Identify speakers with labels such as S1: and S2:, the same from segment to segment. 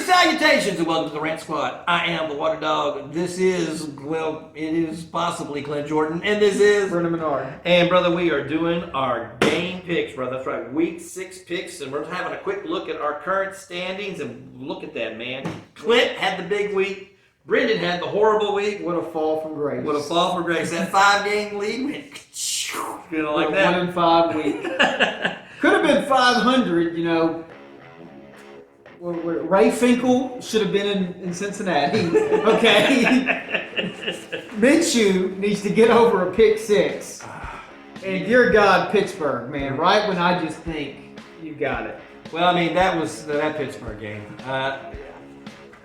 S1: salutations and welcome to the Rant Squad. I am the Water Dog. This is, well, it is possibly Clint Jordan, and this is
S2: Brendan Menard.
S1: And brother, we are doing our game picks, brother. That's right, week 6 picks, and we're having a quick look at our current standings. And look at that, man. Clint had the big week. Brendan had the horrible week.
S2: What a fall from grace.
S1: What a fall from grace. That 5-game lead went, you know, like that.
S2: 1 in 5 week. Could have been 500, you know. Ray Finkel should have been in Cincinnati. Okay. Minshew needs to get over a pick 6. And dear God, Pittsburgh, man, right when I just think you got it.
S1: Well, I mean, that was that Pittsburgh game. I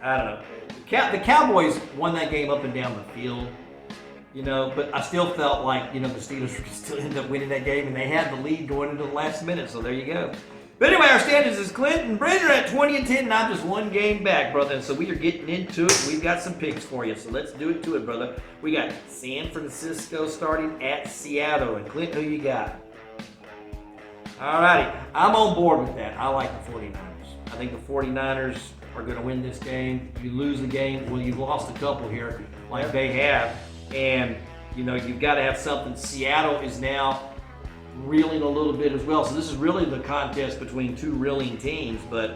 S1: don't know. The Cowboys won that game up and down the field, you know, but I still felt like, you know, the Steelers could still end up winning that game, and they had the lead going into the last minute, so there you go. But anyway, our standings is Clint and Brendan are at 20 and 10, and I'm just one game back, brother. And so we are getting into it. We've got some picks for you, so let's do it to it, brother. We got San Francisco starting at Seattle. And Clint, who you got? All righty. I'm on board with that. I like the 49ers. I think the 49ers are going to win this game. You lose the game, well, you've lost a couple here like they have. And, you know, you've got to have something. Seattle is now reeling a little bit as well. So this is really the contest between two reeling teams. But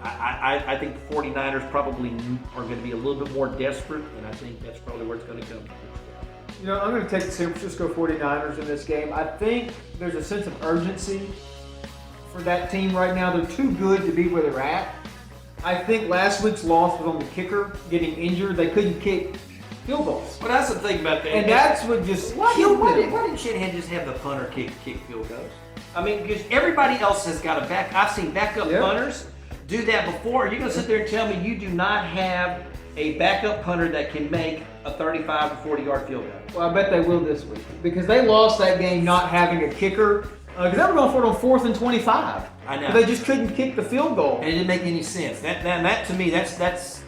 S1: I think the 49ers probably are going to be a little bit more desperate, and I think that's probably where it's going to come.
S2: You know, I'm going to take the San Francisco 49ers in this game. I think there's a sense of urgency for that team right now. They're too good to be where they're at. I think last week's loss was on the kicker getting injured. They couldn't kick field goals.
S1: Well, that's the thing about that.
S2: And that's what just
S1: why
S2: killed them.
S1: Why didn't Shanahan just have the punter kick field goals? I mean, because everybody else has got a back. I've seen backup punters do that before. You're going to sit there and tell me you do not have a backup punter that can make a 35 to 40-yard field goal?
S2: Well, I bet they will this week because they lost that game not having a kicker. Because they were going for it on 4th and 25.
S1: I know.
S2: They just couldn't kick the field goal.
S1: And it didn't make any sense. That to me, that's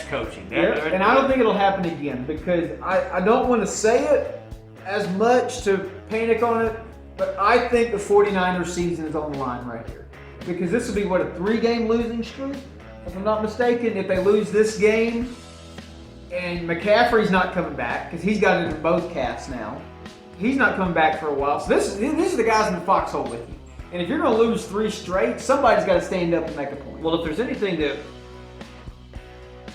S1: coaching.
S2: And I don't think it'll happen again because I don't want to say it as much to panic on it, but I think the 49ers season is on the line right here. Because this will be, what, a 3-game losing streak? If I'm not mistaken, if they lose this game, and McCaffrey's not coming back because he's got it in both casts now. He's not coming back for a while. So these are the guys in the foxhole with you. And if you're going to lose 3 straight, somebody's got to stand up and make a point.
S1: Well, if there's anything that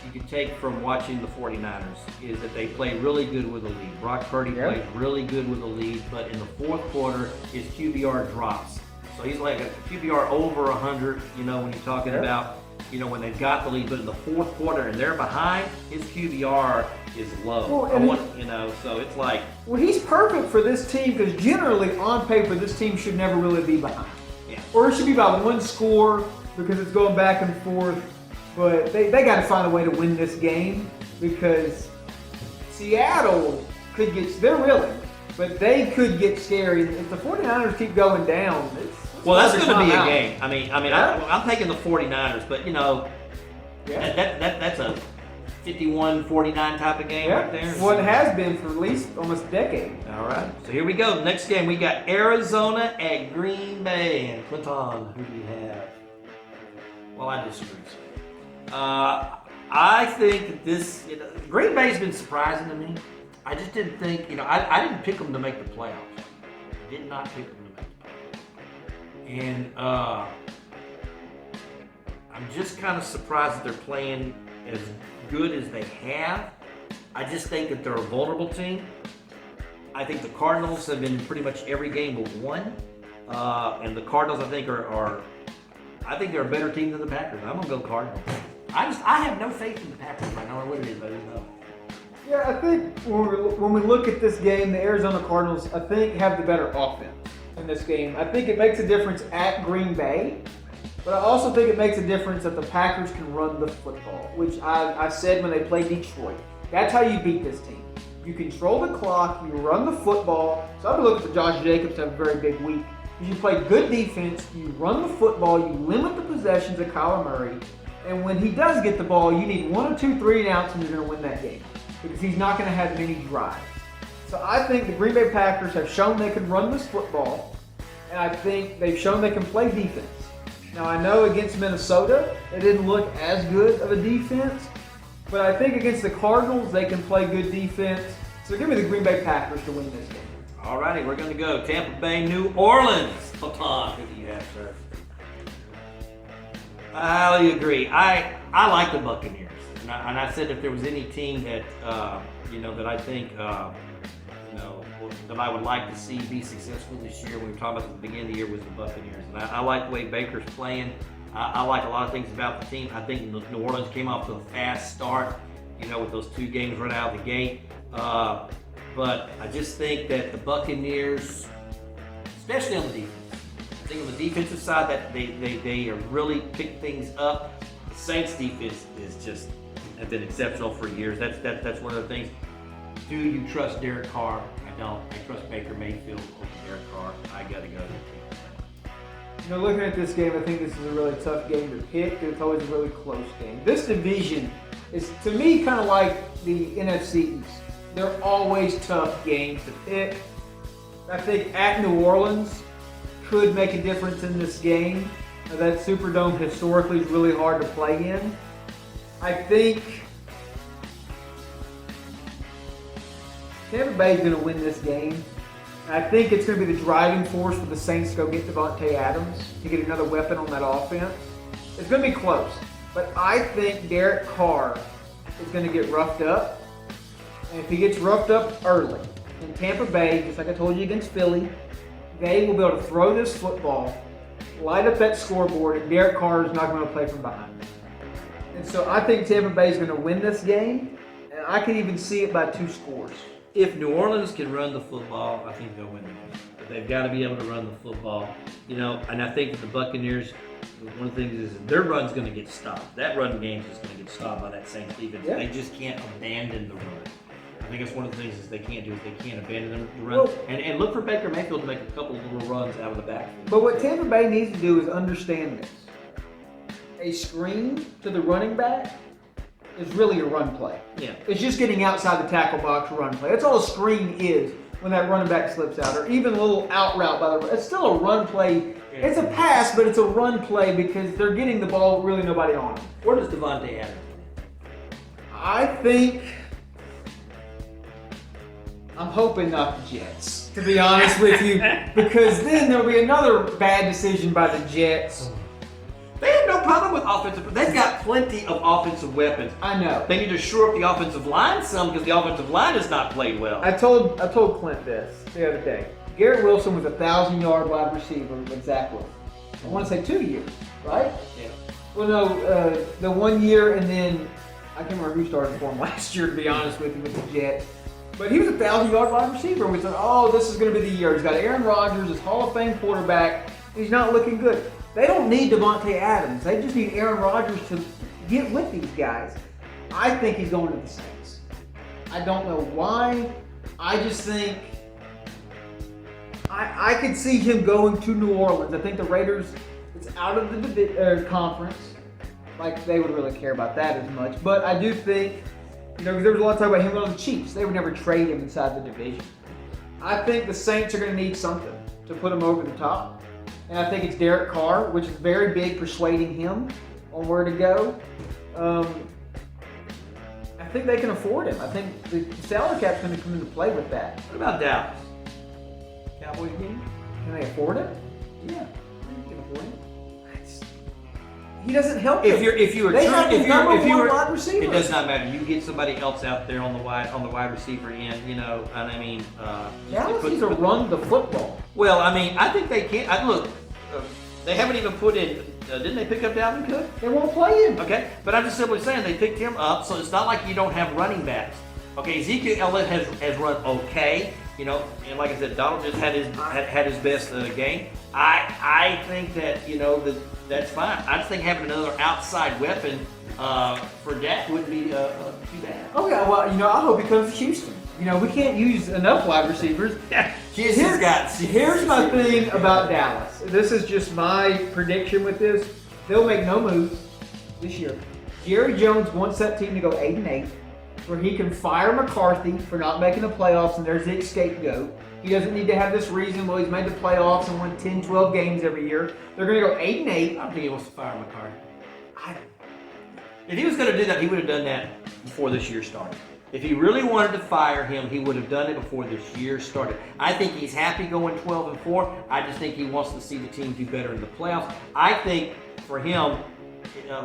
S1: you can take from watching the 49ers is that they play really good with a lead. Brock Purdy played really good with a lead, but in the fourth quarter, his QBR drops. So he's like a QBR over 100, you know, when you're talking about, you know, when they've got the lead. But in the fourth quarter and they're behind, his QBR is low. Well, so it's like...
S2: Well, he's perfect for this team because generally, on paper, this team should never really be behind.
S1: Yeah.
S2: Or it should be by 1 score because it's going back and forth. But they got to find a way to win this game because Seattle could get... They're reeling, but they could get scary. If the 49ers keep going down,
S1: well, that's going to be a game. I mean, I'm taking the 49ers, but, you know, that's a 51-49 type of game right there.
S2: Well, it has been for at least almost a decade.
S1: All right. So here we go. Next game, we got Arizona at Green Bay. And Clinton, who do you have? Well, I disagree. I think that this, you know, Green Bay's been surprising to me. I just didn't think, you know, I didn't pick them to make the playoffs. I did not pick them to make the playoffs. And I'm just kind of surprised that they're playing as good as they have. I just think that they're a vulnerable team. I think the Cardinals have been pretty much every game but one. And the Cardinals, I think, I think they're a better team than the Packers. I'm going to go Cardinals. I have no faith in the Packers right now. I don't know what it is, but I don't know.
S2: Yeah, I think when we look at this game, the Arizona Cardinals, I think, have the better offense in this game. I think it makes a difference at Green Bay, but I also think it makes a difference that the Packers can run the football, which I said when they played Detroit. That's how you beat this team. You control the clock, you run the football. So I've been looking for Josh Jacobs to have a very big week. You play good defense, you run the football, you limit the possessions of Kyler Murray, and when he does get the ball, you need 1 or 2 3-and-outs and you're going to win that game because he's not going to have many drives. So I think the Green Bay Packers have shown they can run this football, and I think they've shown they can play defense. Now, I know against Minnesota, they didn't look as good of a defense, but I think against the Cardinals, they can play good defense. So give me the Green Bay Packers to win this game.
S1: All righty, we're going to go Tampa Bay, New Orleans. Tom, who do you have, sir? I agree. I like the Buccaneers, and I said if there was any team that that I think that I would like to see be successful this year, we were talking about at the beginning of the year, was the Buccaneers. And I like the way Baker's playing. I like a lot of things about the team. I think New Orleans came off to a fast start, with those 2 games right out of the gate. But I just think that the Buccaneers, especially on the defense, I think on the defensive side that they are really picked things up. The Saints defense have been exceptional for years. That's one of the things. Do you trust Derek Carr? I don't. I trust Baker Mayfield over Derek Carr. I gotta go there.
S2: Looking at this game, I think this is a really tough game to pick. It's always a really close game. This division is, to me, kind of like the NFC East. They're always tough games to pick. I think at New Orleans could make a difference in this game. That Superdome historically is really hard to play in. I think Tampa Bay is going to win this game. I think it's going to be the driving force for the Saints to go get Devontae Adams to get another weapon on that offense. It's going to be close, but I think Derek Carr is going to get roughed up. And if he gets roughed up early, in Tampa Bay, just like I told you against Philly, they will be able to throw this football, light up that scoreboard, and Derek Carr is not going to play from behind. And so I think Tampa Bay is going to win this game, and I can even see it by 2 scores.
S1: If New Orleans can run the football, I think they'll win the game. But they've got to be able to run the football, And I think that the Buccaneers, one of the things is their run's going to get stopped. That run game is going to get stopped by that Saints defense.
S2: Yeah.
S1: They just can't abandon the run. I think that's one of the things is they can't do is they can't abandon the run.
S2: Well,
S1: and look for Baker Mayfield to make a couple of little runs out of the backfield.
S2: But what Tampa Bay needs to do is understand this. A screen to the running back is really a run play.
S1: Yeah.
S2: It's just getting outside the tackle box run play. That's all a screen is when that running back slips out, or even a little out route by the. It's still a run play.
S1: Yeah.
S2: It's a pass, but it's a run play because they're getting the ball with really nobody on them.
S1: Where does Devontae Adams play?
S2: I think. I'm hoping not the Jets, to be honest with you, because then there'll be another bad decision by the Jets.
S1: They have no problem with offensive. They've got plenty of offensive weapons.
S2: I know.
S1: They need to shore up the offensive line some because the offensive line has not played well.
S2: I told Clint this the other day. Garrett Wilson was a 1,000-yard wide receiver with Zach Wilson. I want to say 2 years, right?
S1: Yeah.
S2: Well, no, the 1 year and then I can't remember who started for him last year, to be honest with you, with the Jets. But he was a 1,000-yard wide receiver. We said, oh, this is going to be the year. He's got Aaron Rodgers, his Hall of Fame quarterback. He's not looking good. They don't need Devontae Adams. They just need Aaron Rodgers to get with these guys. I think he's going to the Saints. I don't know why. I just think I could see him going to New Orleans. I think the Raiders, it's out of the conference. Like, they would really care about that as much. But I do think, because there was a lot of talk about him going to the Chiefs. They would never trade him inside the division. I think the Saints are going to need something to put him over the top. And I think it's Derek Carr, which is very big, persuading him on where to go. I think they can afford him. I think the salary cap's going to come into play with that.
S1: What about Dallas? Cowboys game?
S2: Can they afford him?
S1: Yeah, they can afford him.
S2: He doesn't help
S1: If
S2: them.
S1: you were
S2: They
S1: true,
S2: have the
S1: if
S2: number
S1: you
S2: one
S1: were,
S2: wide receiver.
S1: it does not matter. You get somebody else out there on the wide receiver end, and I mean,
S2: Dallas needs to run the football.
S1: Well, I mean, I think they can. Look, they haven't even put in. Didn't they pick up Dalvin Cook?
S2: They won't play him.
S1: Okay, but I'm just simply saying they picked him up, so it's not like you don't have running backs. Okay, Ezekiel Elliott has run okay, and like I said, Donald just had his best game. I think that that's fine. I just think having another outside weapon for Dak wouldn't be too bad.
S2: Okay, well, I hope he comes to Houston. We can't use enough wide receivers. Here's my thing about Dallas. This is just my prediction with this. They'll make no moves this year. Jerry Jones wants that team to go 8-8, where he can fire McCarthy for not making the playoffs, and there's the scapegoat. He doesn't need to have this reason, well, he's made the playoffs and won 10, 12 games every year. They're going to go 8-8.
S1: I don't think he wants to fire McCarthy. If he was going to do that, he would have done that before this year started. If he really wanted to fire him, he would have done it before this year started. I think he's happy going 12-4. I just think he wants to see the team do better in the playoffs. I think for him,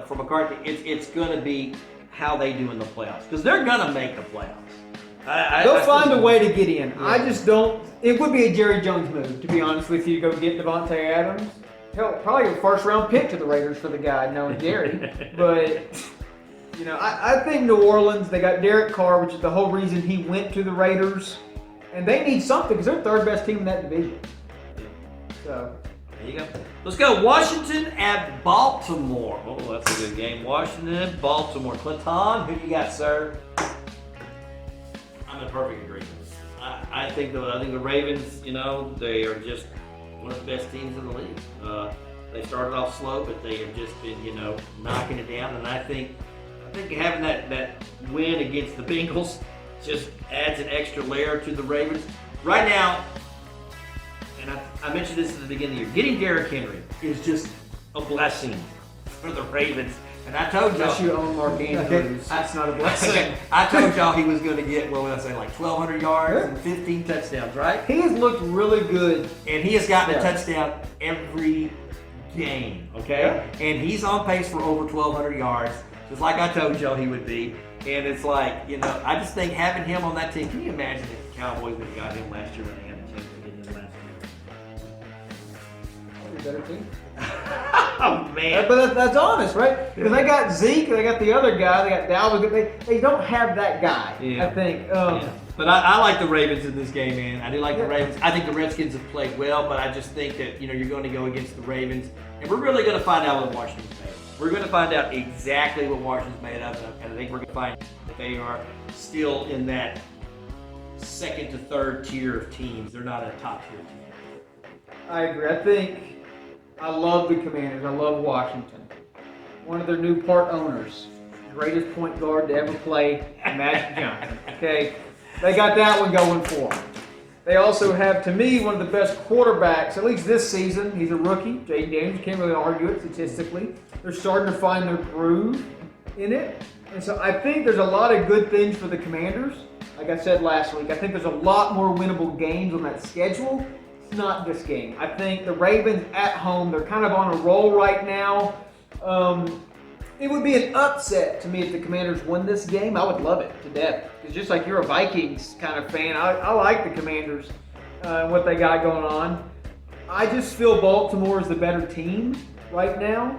S1: for McCarthy, it's going to be how they do in the playoffs because they're going to make the playoffs.
S2: They'll find a way to get in. Yeah. I just don't. It would be a Jerry Jones move, to be honest with you, to go get Devontae Adams. Hell, probably a first-round pick to the Raiders for the guy, knowing Jerry. But, you know, I think New Orleans, they got Derek Carr, which is the whole reason he went to the Raiders. And they need something because they're third best team in that division. So,
S1: there you go. Let's go. Washington at Baltimore. Oh, that's a good game. Washington at Baltimore. Clinton, who you got, sir? I'm in perfect agreement. I think the Ravens, you know, they are just one of the best teams in the league. They started off slow, but they have just been, you know, knocking it down. And I think having that win against the Bengals just adds an extra layer to the Ravens. Right now, and I mentioned this at the beginning of the year, getting Derrick Henry is just a blessing for the Ravens. And I told y'all.
S2: Unless you own Mark Andrews, that's not a blessing.
S1: I told y'all he was going to get, what would I say, like 1,200 yards and 15 touchdowns, right?
S2: He has looked really good.
S1: And he has gotten a touchdown every game, okay? Yeah. And he's on pace for over 1,200 yards, just like I told y'all he would be. And it's like, you know, I just think having him on that team, can you imagine if the Cowboys would have got him last year when they had a chance to get him last year?
S2: Probably a better team.
S1: Oh, man.
S2: But that's honest, right? Because they got Zeke, they got the other guy, they got Dalvin. They don't have that guy, I think.
S1: Yeah. But I like the Ravens in this game, man. I do like the Ravens. I think the Redskins have played well, but I just think that, you know, you're going to go against the Ravens. And we're really going to find out what Washington's made of. We're going to find out exactly what Washington's made of. And I think we're going to find that they are still in that second to third tier of teams. They're not a top tier team.
S2: I agree. I love the Commanders. I love Washington. One of their new part owners, greatest point guard to ever play, Magic Johnson. Okay, they got that one going for them. They also have, to me, one of the best quarterbacks, at least this season. He's a rookie, Jaden Daniels. You can't really argue it statistically. They're starting to find their groove in it. And so I think there's a lot of good things for the Commanders. Like I said last week, I think there's a lot more winnable games on that schedule. Not this game. I think the Ravens at home, they're kind of on a roll right now. It would be an upset to me if the Commanders won this game. I would love it to death. Because just like you're a Vikings kind of fan, I like the Commanders and what they got going on. I just feel Baltimore is the better team right now.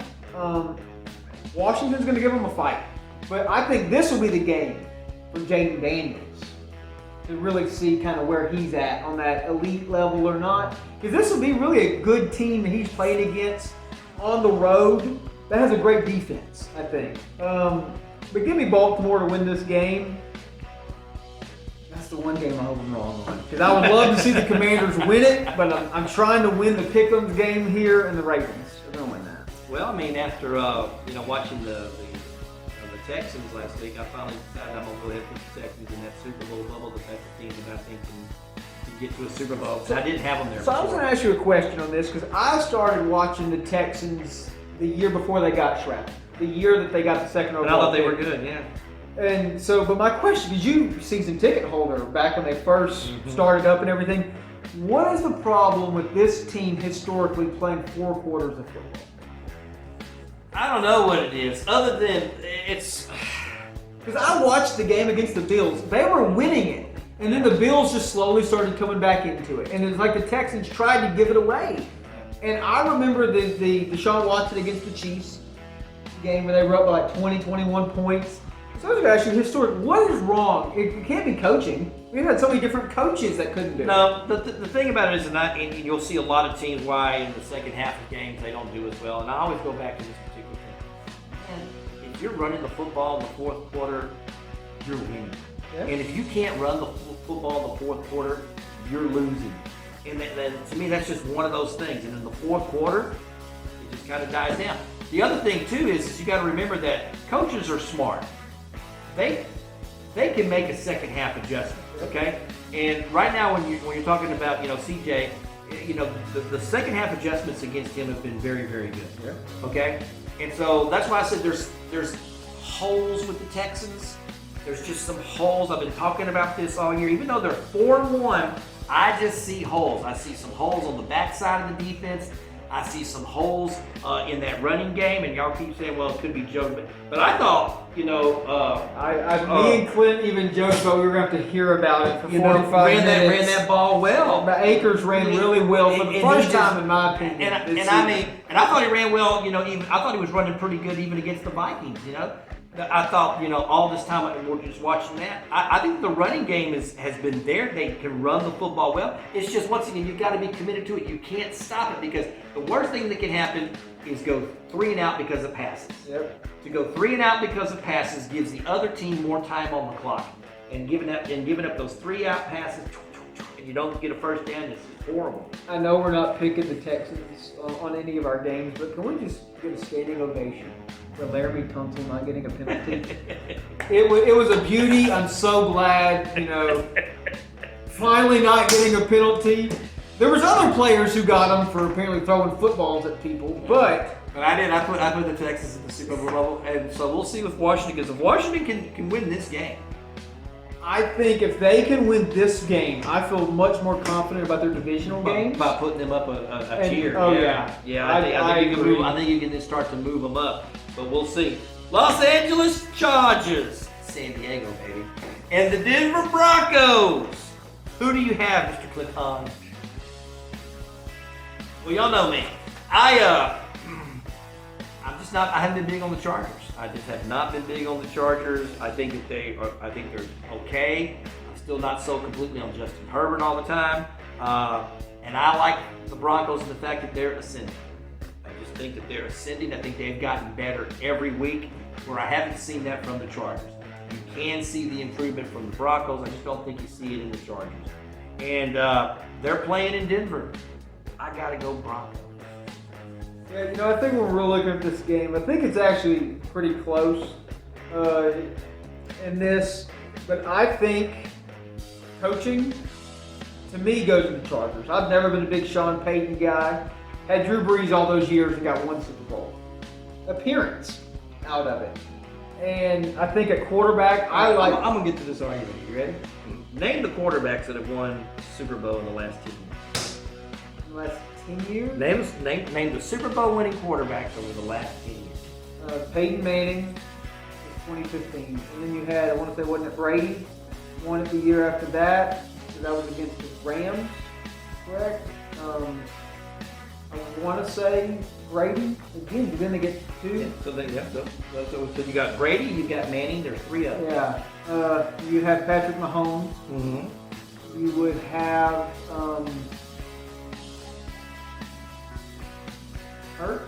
S2: Washington's going to give them a fight. But I think this will be the game for Jaden Daniels to really see kind of where he's at on that elite level or not. Because this will be really a good team that he's playing against on the road. That has a great defense, I think. But give me Baltimore to win this game. That's the one game I hope I'm wrong on. Because I would love to see the Commanders win it, but I'm trying to win the Pick'ems game here, and the Ravens are going to win that.
S1: Well, I mean, after watching the Texans last week, I finally decided I'm going to go ahead and put the Texans in that Super Bowl bubble. The best team that I think can get to a Super Bowl. So I didn't have them there.
S2: So I was going to ask you a question on this because I started watching the Texans the year before they got shrouded. The year that they got the second overall.
S1: And I thought they were good, yeah.
S2: And so, but my question is, you season ticket holder back when they first started up and everything, what is the problem with this team historically playing 4 quarters of football?
S1: I don't know what it is, other than it's...
S2: Because I watched the game against the Bills. They were winning it. And then the Bills just slowly started coming back into it. And it was like the Texans tried to give it away. And I remember the Deshaun Watson against the Chiefs game where they were up by like 20, 21 points. So I was going to ask you, historic, what is wrong? It can't be coaching. We've had so many different coaches that couldn't do it.
S1: No, the thing about it is, and you'll see a lot of teams why in the second half of games they don't do as well. And I always go back to this particular thing. Man, if you're running the football in the fourth quarter, you're winning. Yeah. And if you can't run the football in the fourth quarter, you're losing. And then to me, that's just one of those things. And in the fourth quarter, it just kind of dies down. The other thing, too, is you got to remember that coaches are smart. They can make a second half adjustment. Okay, and right now when you're talking about CJ, the second half adjustments against him have been very, very good.
S2: Yeah.
S1: Okay, and so that's why I said there's holes with the Texans. There's just some holes. I've been talking about this all year. Even though they're 4-1, I just see holes. I see some holes on the backside of the defense. I see some holes in that running game, and y'all keep saying, well, it could be Joe. But I thought,
S2: me and Clint even joked about we were going to have to hear about it for 45
S1: ran
S2: minutes.
S1: that ball well.
S2: But Akers ran really well for the first time, in my opinion.
S1: And I thought he ran well. I thought he was running pretty good even against the Vikings. I thought, all this time we're just watching that. I think the running game has been there. They can run the football well. It's just, once again, you've got to be committed to it. You can't stop it, because the worst thing that can happen is go 3 and out because of passes.
S2: Yep.
S1: To go 3 and out because of passes gives the other team more time on the clock. And giving up those 3-out passes, and you don't get a first down, it's horrible.
S2: I know we're not picking the Texans on any of our games, but can we just get a standing ovation for Laramie Tunsil not getting a penalty? It was a beauty. I'm so glad, finally not getting a penalty. There was other players who got them for apparently throwing footballs at people, but
S1: I did. I put the Texans at the Super Bowl level, and so we'll see with Washington, because if Washington can win this game,
S2: I think if they can win this game, I feel much more confident about their divisional games.
S1: By putting them up a tier.
S2: Oh
S1: yeah. I think you can start to move them up, but we'll see. Los Angeles Chargers, San Diego, baby, and the Denver Broncos. Who do you have, Mr. Clinton? Well, y'all know me. I haven't been big on the Chargers. I just have not been big on the Chargers. I think they're okay. I'm still not so completely on Justin Herbert all the time. And I like the Broncos and the fact that they're ascending. I just think that they're ascending. I think they've gotten better every week, where I haven't seen that from the Chargers. You can see the improvement from the Broncos. I just don't think you see it in the Chargers. And they're playing in Denver. I got to go Broncos.
S2: Yeah, I think when we're looking at this game, I think it's actually pretty close in this. But I think coaching, to me, goes to the Chargers. I've never been a big Sean Payton guy. Had Drew Brees all those years and got one Super Bowl appearance out of it. And I think at quarterback, I'm
S1: going to get to this argument. You ready? Name the quarterbacks that have won Super Bowl in the last 10 years.
S2: In the last 10 years?
S1: Name the Super Bowl winning quarterbacks over the last 10 years.
S2: Peyton Manning, 2015. And then you had, I want to say, wasn't it Brady? Won it the year after that. So that was against the Rams, correct? I want to say Brady. Again, then they get 2.
S1: Yeah, so you got Brady, you got Manning. There's 3 of them.
S2: Yeah. You have Patrick Mahomes.
S1: Mm-hmm.
S2: You would have Hurt.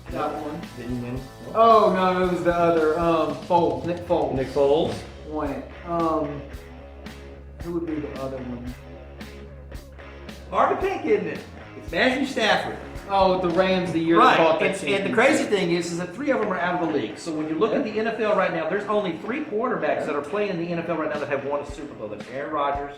S2: That one.
S1: Didn't win.
S2: Oh no, it was the other. Foles. Nick Foles.
S1: Nick Foles
S2: won it. Who would be the other one?
S1: Hard to pick, isn't it? It's Matthew Stafford.
S2: Oh, the Rams the year
S1: right.
S2: they bought that
S1: And the crazy thing is that 3 of them are out of the league. So when you look at the NFL right now, there's only 3 quarterbacks that are playing in the NFL right now that have won a Super Bowl. That's Aaron Rodgers,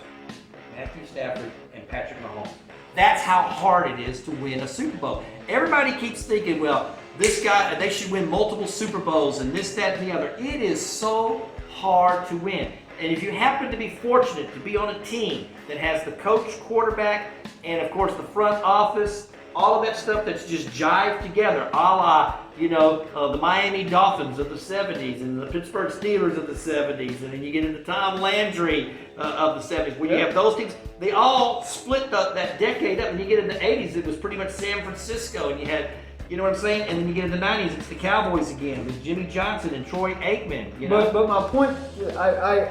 S1: Matthew Stafford, and Patrick Mahomes. That's how hard it is to win a Super Bowl. Everybody keeps thinking, well, this guy, they should win multiple Super Bowls and this, that, and the other. It is so hard to win. And if you happen to be fortunate to be on a team that has the coach, quarterback, and of course the front office, all of that stuff that's just jived together, a la, the Miami Dolphins of the 70s and the Pittsburgh Steelers of the 70s, and then you get into Tom Landry of the 70s. When you have those teams, they all split that decade up. When you get in the 80s, it was pretty much San Francisco, and you had, you know what I'm saying? And then you get in the 90s, it's the Cowboys again with Jimmy Johnson and Troy Aikman.
S2: But my point,
S1: it's hard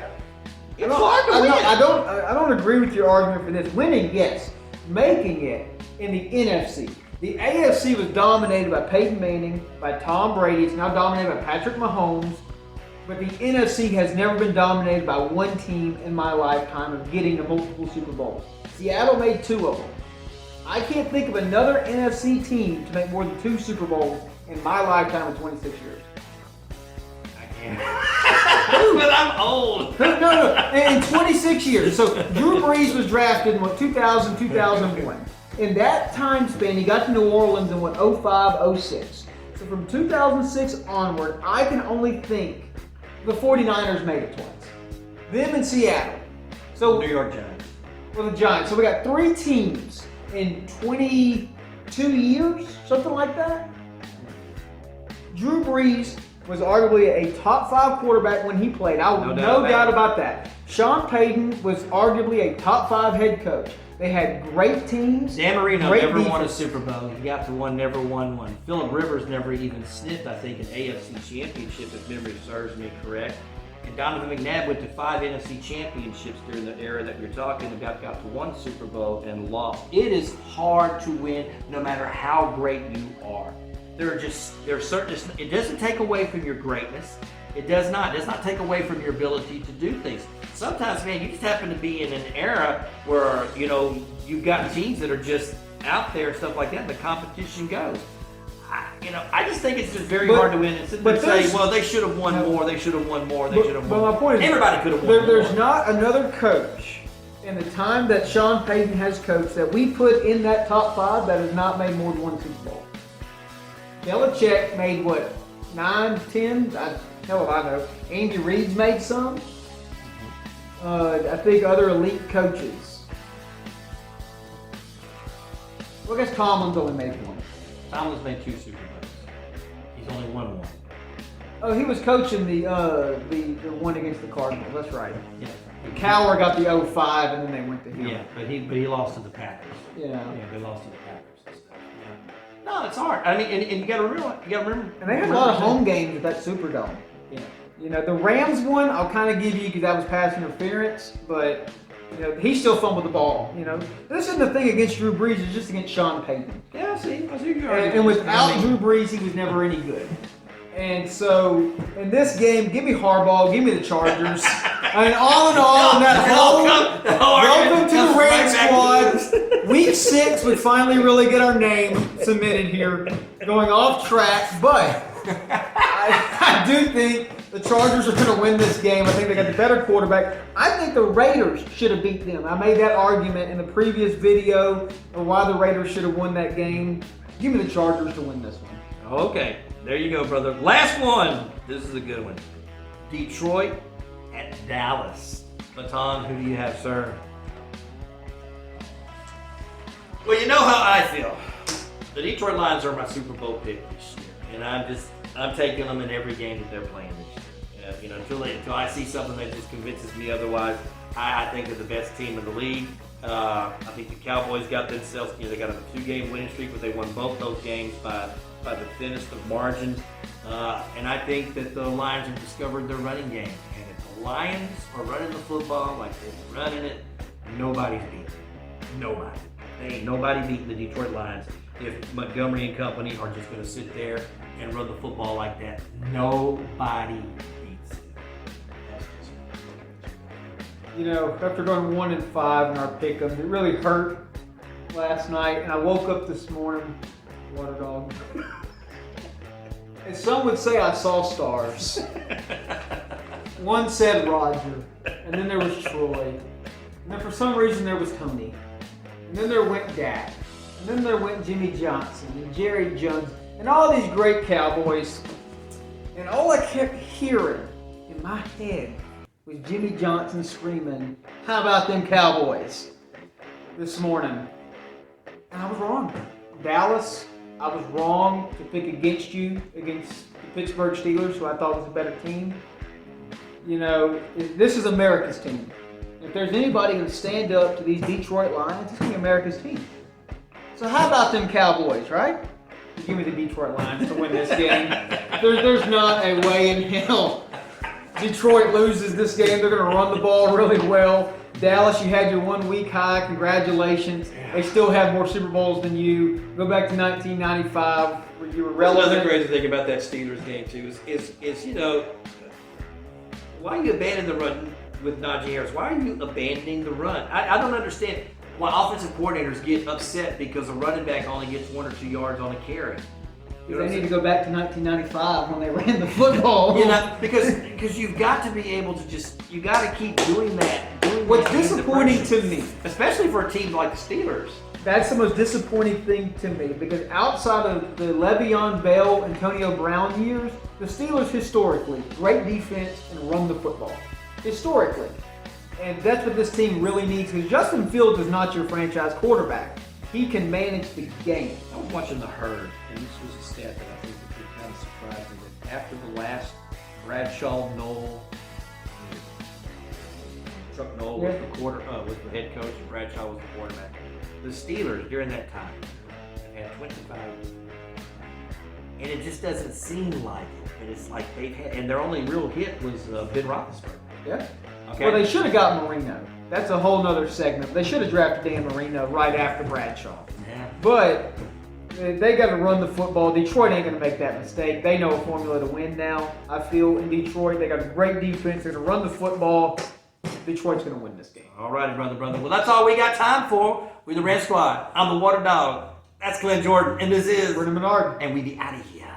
S1: to win.
S2: I don't agree with your argument for this. Winning, yes. Making it in the NFC. The AFC was dominated by Peyton Manning, by Tom Brady. It's now dominated by Patrick Mahomes. But the NFC has never been dominated by one team in my lifetime of getting to multiple Super Bowls. Seattle made 2 of them. I can't think of another NFC team to make more than 2 Super Bowls in my lifetime of 26 years.
S1: But I'm old.
S2: No. In 26 years. So Drew Brees was drafted in 2000, 2001. In that time span, he got to New Orleans in 05, 06. So from 2006 onward, I can only think the 49ers made it twice. Them in Seattle. So
S1: New York Giants.
S2: Well, the Giants. So we got 3 teams in 22 years, something like that. Drew Brees was arguably a top 5 quarterback when he played. No doubt about that. Sean Payton was arguably a top 5 head coach. They had great teams.
S1: Dan Marino never won a Super Bowl. He got to one, never won one. Phillip Rivers never even sniffed, I think, an AFC championship, if memory serves me correct. And Donovan McNabb went to 5 NFC championships during the era that you're talking about, got to 1 Super Bowl and lost. It is hard to win no matter how great you are. There are certain, it doesn't take away from your greatness. It does not take away from your ability to do things. Sometimes, man, you just happen to be in an era where, you've got teams that are just out there and stuff like that, and the competition goes. I just think it's just very hard to win. And sit there and say, well, they should have won more, they should have won more, they should have won more.
S2: But my point is,
S1: everybody could have won more.
S2: There's not another coach in the time that Sean Payton has coached that we put in that top 5 that has not made more than 1 Super Bowl. Belichick made 9, 10? Hell if I know. Andy Reid's made some. I think other elite coaches. Well, I guess Tomlin's only made 1.
S1: Tomlin's made 2 Super Bowls. He's only won 1.
S2: Oh, he was coaching the one against the Cardinals. That's right.
S1: Yeah.
S2: Cowher got the 05, and then they went to him.
S1: Yeah, but he lost to the Packers.
S2: Yeah,
S1: they lost to the Packers and stuff. Yeah. No, it's hard. I mean, and you got to remember.
S2: And they had a lot of home games at that Superdome.
S1: Yeah.
S2: The Rams one, I'll kind of give you because that was pass interference, but he still fumbled the ball. This isn't the thing against Drew Brees; it's just against Sean Payton.
S1: Yeah, I see you are.
S2: And without Drew Brees, he was never any good. And so, in this game, give me Harbaugh, give me the Chargers. I mean, all in all, that whole welcome to the Rant Squad. Week 6 would finally really get our name submitted here, going off track. But I do think the Chargers are going to win this game. I think they got the better quarterback. I think the Raiders should have beat them. I made that argument in the previous video of why the Raiders should have won that game. Give me the Chargers to win this one.
S1: Okay, there you go, brother. Last one. This is a good one. Detroit at Dallas. Baton, who do you have, sir? Well, you know how I feel. The Detroit Lions are my Super Bowl pick this year, and I'm taking them in every game that they're playing this year. Until I see something that just convinces me otherwise, I think they're the best team in the league. I think the Cowboys got themselves. They got a 2-game winning streak, but they won both those games by the thinnest of margins. And I think that the Lions have discovered their running game. And if the Lions are running the football like they're running it, nobody's beating them. Nobody. They ain't nobody beating the Detroit Lions if Montgomery and company are just going to sit there and run the football like that. Nobody beats them.
S2: After going 1-5 in our pick'ems, it really hurt last night, and I woke up this morning, water dog. And some would say I saw stars. One said Roger, and then there was Troy, and then for some reason there was Tony, and then there went Dak, and then there went Jimmy Johnson and Jerry Jones, and all these great Cowboys. And all I kept hearing in my head was Jimmy Johnson screaming, "How about them Cowboys?" this morning. And I was wrong. Dallas, I was wrong to pick against you, against the Pittsburgh Steelers, who I thought was a better team. This is America's team. If there's anybody going to stand up to these Detroit Lions, it's going to be America's team. So how about them Cowboys, right? Give me the Detroit Lions to win this game. There's not a way in hell Detroit loses this game. They're going to run the ball really well. Dallas, you had your 1 week high. Congratulations. They still have more Super Bowls than you. Go back to 1995 where you were relevant.
S1: Another crazy thing about that Steelers game too is why you abandon the run with Najee Harris? Why are you abandoning the run? I don't understand why offensive coordinators get upset because a running back only gets 1 or 2 yards on a carry.
S2: They need to go back to 1995 when they ran the football.
S1: Because you've got to be able to you got to keep doing that.
S2: What's disappointing to me,
S1: especially for a team like the Steelers.
S2: That's the most disappointing thing to me because outside of the Le'Veon Bell, Antonio Brown years, the Steelers historically, great defense and run the football. Historically. And that's what this team really needs because Justin Fields is not your franchise quarterback. He can manage the game.
S3: I was watching the Herd, and this was a stat that I think would kind of surprise me. That after the last Bradshaw Knoll,
S1: Chuck Noll was the head coach, and Bradshaw was the quarterback. The Steelers during that time had 25 wins. And it just doesn't seem like it. But it's like they've had, and their only real hit was Ben Roethlisberger.
S2: Yeah.
S1: Okay.
S2: Well, they should have got Marino. That's a whole nother segment. They should have drafted Dan Marino right after Bradshaw.
S1: Yeah.
S2: But they got to run the football. Detroit ain't going to make that mistake. They know a formula to win now. I feel in Detroit they got a great defense. They're going to run the football. Detroit's going to win this game.
S1: All righty, brother. Well, that's all we got time for. We're the Rant Squad. I'm the Water Dog. That's Glenn Jordan, and this is
S2: Brendan Menard.
S1: And we be out of here.